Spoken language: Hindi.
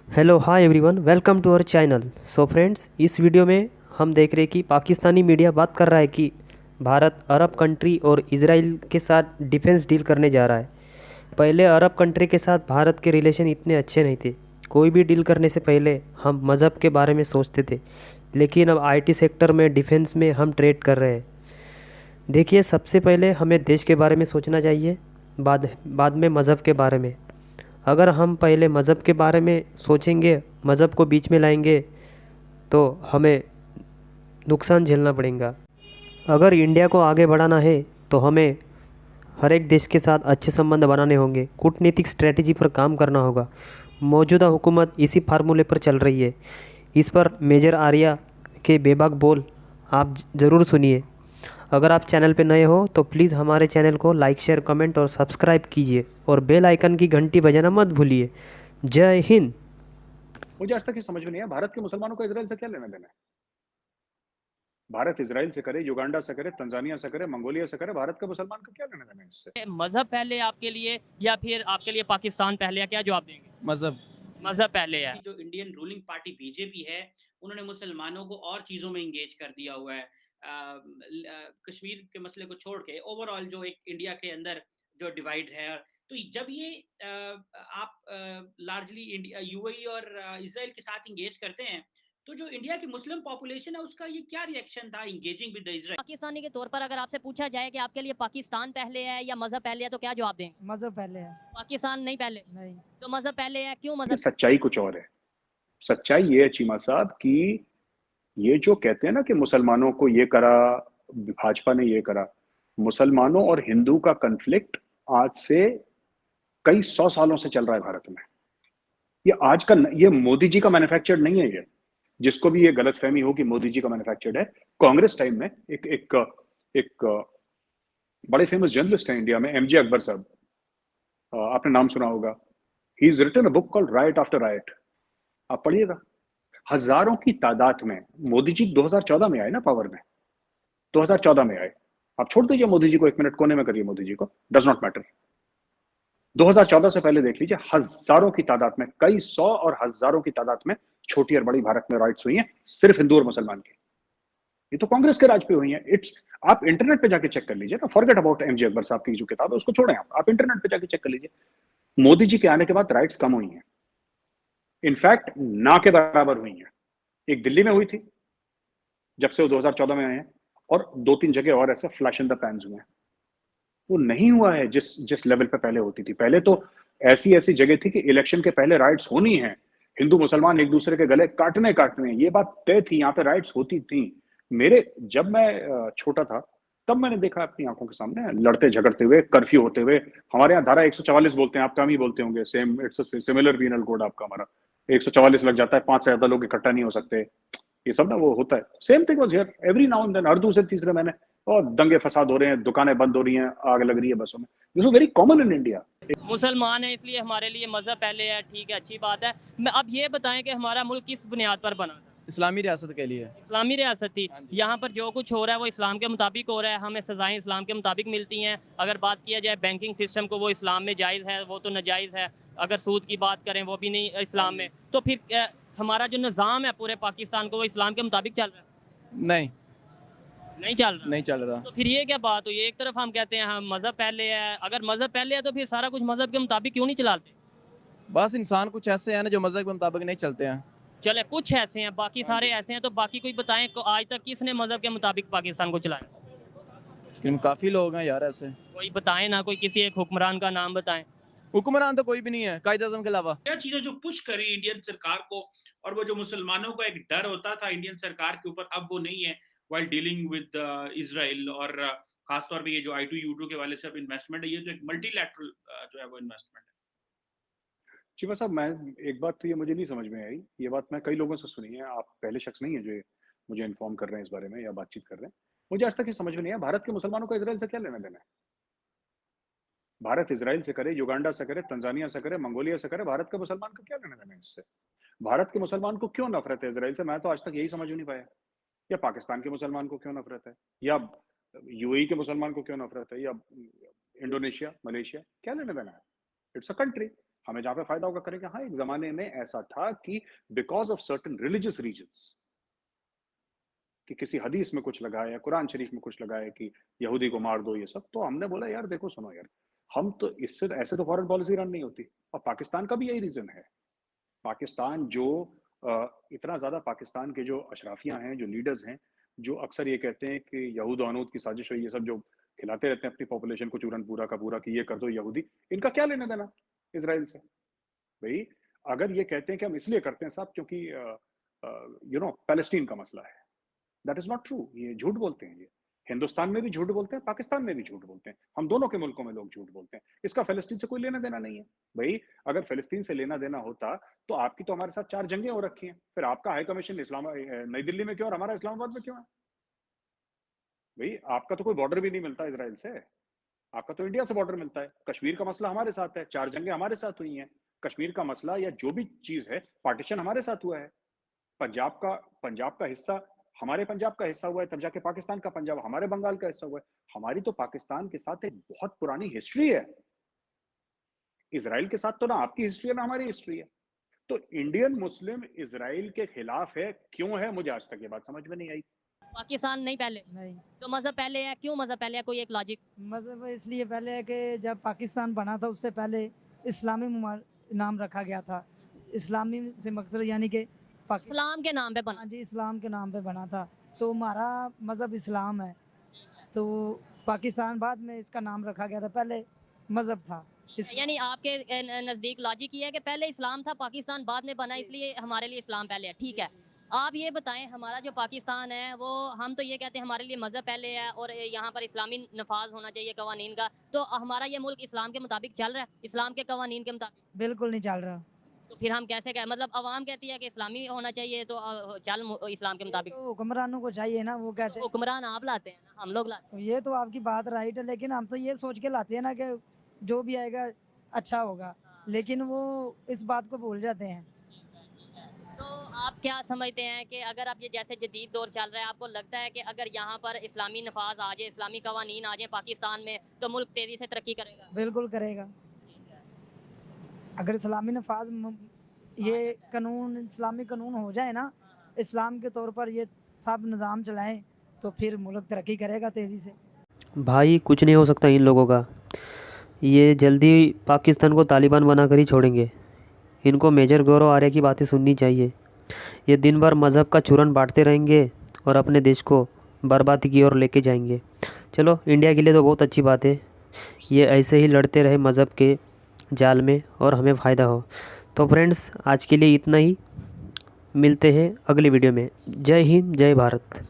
Hello hi everyone, welcome to our channel. So friends, इस वीडियो में हम देख रहे हैं कि पाकिस्तानी मीडिया बात कर रहा है कि भारत अरब कंट्री और इजराइल के साथ डिफेंस डील करने जा रहा है। पहले अरब कंट्री के साथ भारत के रिलेशन इतने अच्छे नहीं थे। कोई भी डील करने से पहले हम मज़हब के बारे में सोचते थे, लेकिन अब आईटी सेक्टर में, डिफेंस में हम ट्रेड कर रहे हैं। देखिए, सबसे पहले हमें देश के बारे में सोचना चाहिए, बाद बाद में मज़हब के बारे में। अगर हम पहले मज़हब के बारे में सोचेंगे, मज़हब को बीच में लाएंगे, तो हमें नुकसान झेलना पड़ेगा। अगर इंडिया को आगे बढ़ाना है तो हमें हर एक देश के साथ अच्छे संबंध बनाने होंगे, कूटनीतिक स्ट्रेटजी पर काम करना होगा। मौजूदा हुकूमत इसी फार्मूले पर चल रही है। इस पर मेजर आर्या के बेबाक बोल आप ज़रूर सुनिए। अगर आप चैनल पे नए हो तो प्लीज़ हमारे चैनल को लाइक, शेयर, कमेंट और सब्सक्राइब कीजिए और बेल आइकन की घंटी बजाना मत भूलिए। जय हिंद। मुझे आज तक ये समझ में नहीं आया, भारत के मुसलमानों को इजराइल से क्या लेना देना है। भारत इजराइल से करे, युगांडा से करे, तंजानिया से करे, मंगोलिया से करे, भारत के मुसलमान को क्या लेना देना है इससे। मजहब पहले आपके लिए या फिर आपके लिए पाकिस्तान पहले है? क्या जवाब देंगे? मज़हब। मजहब पहले है। जो इंडियन रूलिंग पार्टी बीजेपी है, उन्होंने मुसलमानों को और चीज़ों में इंगेज कर दिया हुआ है। कश्मीर के मसले को छोड़ के ओवरऑल जो एक इंडिया के अंदर जो डिवाइड है, तो जब ये आप लार्जली इंडिया यूएई और इसराइल के साथ इंगेज करते हैं, तो जो इंडिया की मुस्लिम पॉपुलेशन है उसका ये क्या रिएक्शन था engaging with the Israel? Pakistani के तौर पर अगर आपसे पूछा जाए कि आपके लिए पाकिस्तान पहले है या मजहब पहले है, तो क्या जवाब देंगे? मज़हब पहले है। पाकिस्तान नहीं पहले? नहीं। तो मजहब पहले है, क्यों ये मजहब? सच्चाई कुछ और है। सच्चाई ये है चीमा साहब कि ये जो कहते हैं ना कि मुसलमानों को ये करा, भाजपा ने ये करा, मुसलमानों और हिंदू का कन्फ्लिक्ट आज से कई सौ सालों से चल रहा है भारत में। ये आज का, ये मोदी जी का मैन्युफैक्चर्ड नहीं है। ये जिसको भी ये गलतफहमी हो कि मोदी जी का मैन्युफैक्चर्ड है, कांग्रेस टाइम में एक एक एक बड़े फेमस जर्नलिस्ट हैं इंडिया में, एमजे अकबर साहब, आपने नाम सुना होगा। He is written a book called right after right, आप पढ़िएगा। हजारों की तादाद में मोदी जी 2014 में आए ना पावर में, 2014 में आए। आप छोड़ दीजिए मोदी जी को, 1 मिनट कोने में करिए मोदी जी को, डज नॉट मैटर। 2014 से पहले देख लीजिए, हजारों की तादाद में, कई सौ और हजारों की तादाद में छोटी और बड़ी भारत में राइट्स हुई हैं, सिर्फ हिंदू और मुसलमान की। ये तो कांग्रेस के राज पे हुई है। इट्स, आप इंटरनेट पे जाके चेक कर लीजिए ना, फॉरगेट अबाउट एमजे अकबर साहब की जो किताब है उसको छोड़ें, आप इंटरनेट पे जाके चेक कर लीजिए। मोदी जी के आने के बाद राइट्स कम हुई हैं, इनफैक्ट ना के बराबर हुई हैं। एक दिल्ली में हुई थी जब से वो 2014 में आए हैं, और 2-3 जगह और ऐसे फ्लैश इन द पैन्स हुए हैं। वो नहीं हुआ है जिस जिस लेवल पे पहले होती थी। पहले तो ऐसी ऐसी जगह थी कि इलेक्शन के पहले राइट्स होनी है, हिंदू मुसलमान एक दूसरे के गले काटने काटने, ये बात तय थी, यहाँ पे राइट्स होती थी। मेरे, जब मैं छोटा था तब मैंने देखा अपनी आंखों के सामने लड़ते झगड़ते हुए, कर्फ्यू होते हुए। हमारे यहाँ धारा 144 बोलते हैं, आप कम ही बोलते होंगे, same, it's similar penal code आपका, हमारा 144 लग जाता है, 5 से ज्यादा लोग इकट्ठा नहीं हो सकते, ये सब ना वो होता है। Same thing was here, every now and then, हर दूसरे तीसरे महीने और दंगे फसाद हो रहे हैं, दुकानें बंद हो रही हैं, आग लग रही है बसों में। This is very common in India. मुसलमान है इसलिए हमारे लिए मजहब पहले है, ठीक है, अच्छी बात है। मैं अब ये बताएं कि हमारा मुल्क किस बुनियाद पर बना था? इस्लामी रियासत के लिए। इस्लामी रियासत थी। हाँ जी। यहाँ पर जो कुछ हो रहा है वो इस्लाम के मुताबिक हो रहा है, हमें सज़ाएं इस्लाम के मुताबिक मिलती हैं। अगर बात किया जाए बैंकिंग सिस्टम को, वो इस्लाम में जायज़ है, वो तो नाजायज़ है। अगर सूद की बात करें, वो भी नहीं इस्लाम में। तो फिर हमारा जो निज़ाम है पूरे पाकिस्तान को, वो इस्लाम के मुताबिक चल रहा है? नहीं, नहीं चल रहा। नहीं चल रहा। तो फिर ये क्या बात हुई? एक तरफ हम कहते हैं हम मज़हब पहले है, अगर मज़हब पहले है तो फिर सारा कुछ मज़हब के मुताबिक क्यों नहीं चलाते? बस इंसान कुछ ऐसे हैं ना जो मज़हब के मुताबिक नहीं चलते हैं। चले, कुछ ऐसे हैं, बाकी सारे ऐसे हैं, तो बाकी कोई बताएं को आज तक किसने मज़हब के मुताबिक पाकिस्तान को चलाया? लेकिन काफ़ी लोग हैं यार ऐसे। कोई बताएं ना, कोई किसी एक हुक्मरान का नाम बताएं। हुक्मरान तो कोई भी नहीं है कायद आज़म के अलावा। क्या चीजें जो पुश करी इंडियन सरकार को, और वो जो मुसलमानों का एक डर होता था इंडियन सरकार के ऊपर, अब वो नहीं है वाइल डीलिंग विद इसराइल। और खासतौर पे ये जो I2U2 के वाले से अब इन्वेस्टमेंट है, ये जो एक मल्टीलैटरल जो है वो इन्वेस्टमेंट है। शिवा साहब, मैं, एक बात तो ये मुझे नहीं समझ में आई, ये बात मैं कई लोगों से सुनी है, आप पहले शख्स नहीं है जो मुझे इन्फॉर्म कर रहे हैं इस बारे में या बातचीत कर रहे हैं। मुझे आज तक ये समझ में नहीं आया, भारत के मुसलमानों को इजराइल से क्या लेना देना है। भारत इजराइल से करे, युगांडा से करे, तंजानिया से करे, मंगोलिया से करे, भारत के मुसलमान को क्या लेना देना है इससे। भारत के मुसलमान को क्यों नफरत है इजराइल से, मैं तो आज तक यही समझ नहीं पाया। या पाकिस्तान के मुसलमान को क्यों नफरत है, या यूएई के मुसलमान को क्यों नफरत है, या इंडोनेशिया, मलेशिया, क्या लेना देना है। It's a country. हमें जहां पे फायदा होगा करेंगे। हाँ, एक जमाने में ऐसा था कि because of certain religious reasons, कि किसी हदीस में कुछ लगा है या कुरान शरीफ में कुछ लगा है कि यहूदी को मार दो, ये सब, तो हमने बोला यार देखो सुनो यार, हम तो इससे ऐसे तो फॉरेन पॉलिसी रन नहीं होती। और पाकिस्तान का भी यही रीजन है। पाकिस्तान जो इतना ज्यादा, पाकिस्तान के जो अशराफियां हैं, जो लीडर्स हैं, जो अक्सर ये कहते हैं कि यहूद अनूद की साजिश है, ये सब जो खिलाते रहते हैं अपनी पॉपुलेशन को चूरन पूरा का पूरा कि ये कर दो यहूदी, इनका क्या लेना देना इसराइल से? भाई अगर ये कहते हैं कि हम इसलिए करते हैं साहब क्योंकि पैलेस्टीन का मसला है, दैट इज नॉट ट्रू। ये झूठ बोलते हैं। ये हिंदुस्तान में भी झूठ बोलते हैं, पाकिस्तान में भी झूठ बोलते हैं, हम दोनों के मुल्कों में लोग झूठ बोलते हैं। इसका फिलिस्तीन से कोई लेना देना नहीं है। भाई अगर फिलिस्तीन से लेना देना होता तो आपकी तो हमारे साथ 4 जंगें हो रखी हैं, फिर आपका हाई कमीशन नई दिल्ली में क्यों और हमारा इस्लामाबाद में क्यों है? भाई आपका तो कोई बॉर्डर भी नहीं मिलता इसराइल से, आपका तो इंडिया से बॉर्डर मिलता है। कश्मीर का मसला हमारे साथ है, 4 जंगें हमारे साथ हुई हैं। कश्मीर का मसला या जो भी चीज है, पार्टीशन हमारे साथ हुआ है। पंजाब का हिस्सा हमारे पंजाब का हिस्सा हुआ है, तब जाके पाकिस्तान का पंजाब हमारे बंगाल का हिस्सा हुआ है। हमारी तो पाकिस्तान के साथ एक बहुत पुरानी हिस्ट्री है। इसराइल के साथ तो ना आपकी हिस्ट्री है ना हमारी हिस्ट्री है। तो इंडियन मुस्लिम इसराइल के खिलाफ है, क्यों है? मुझे आज तक ये बात समझ में नहीं आई। पाकिस्तान नहीं पहले, नहीं, तो मज़हब पहले है, क्यों मज़हब पहले है? कोई एक लॉजिक? मज़हब इसलिए पहले है कि जब पाकिस्तान बना था उससे पहले इस्लामी नाम रखा गया था। इस्लामी से मकसद यानी कि पाकिस्तान, इस्लाम के नाम पे बना। हाँ जी, इस्लाम के नाम पे बना था। तो हमारा मज़हब इस्लाम है, तो पाकिस्तान बाद में इसका नाम रखा गया था, पहले मज़हब था। यानी आपके नज़दीक लॉजिक ये है कि पहले इस्लाम था, पाकिस्तान बाद में बना, इसलिए हमारे लिए इस्लाम पहले है। ठीक है, आप ये बताएं, हमारा जो पाकिस्तान है वो, हम तो ये कहते हैं हमारे लिए मज़हब पहले है और यहाँ पर इस्लामी नफाज होना चाहिए कवानीन का, तो हमारा ये मुल्क इस्लाम के मुताबिक चल रहा है, इस्लाम के कवानीन के मुताबिक? बिल्कुल नहीं चल रहा। तो फिर हम कैसे कहें? मतलब अवाम कहती है कि इस्लामी होना चाहिए तो इस्लाम के मुताबिक। तो हुक्मरानों को चाहिए ना, वो कहते तो हुक्मरान आप लाते हैं ना, हम लोग लाते हैं। ये तो आपकी बात राइट है, लेकिन हम तो ये सोच के लाते हैं ना कि जो भी आएगा अच्छा होगा, लेकिन वो इस बात को भूल जाते हैं। हैं। तो आप क्या समझते हैं कि अगर आप ये जैसे जदीद दौर चल रहा है, आपको लगता है कि अगर यहाँ पर इस्लामी नफाज आ जाए, इस्लामी कवानीन आ जाए पाकिस्तान में, तो मुल्क तेज़ी से तरक्की करेगा? बिल्कुल करेगा। अगर इस्लामी नफाज ये कानून, इस्लामी कानून हो जाए ना, इस्लाम के तौर पर ये सब निज़ाम चलाएं, तो फिर मुल्क तरक्की करेगा तेज़ी से। भाई कुछ नहीं हो सकता इन लोगों का, ये जल्दी पाकिस्तान को तालिबान बनाकर ही छोड़ेंगे। इनको मेजर गौरव आर्य की बातें सुननी चाहिए। ये दिन भर मज़हब का चूरन बांटते रहेंगे और अपने देश को बर्बादी की ओर लेके जाएंगे। चलो, इंडिया के लिए तो बहुत अच्छी बात है, ये ऐसे ही लड़ते रहे मज़हब के जाल में और हमें फ़ायदा हो। तो फ्रेंड्स, आज के लिए इतना ही, मिलते हैं अगली वीडियो में। जय हिंद, जय भारत।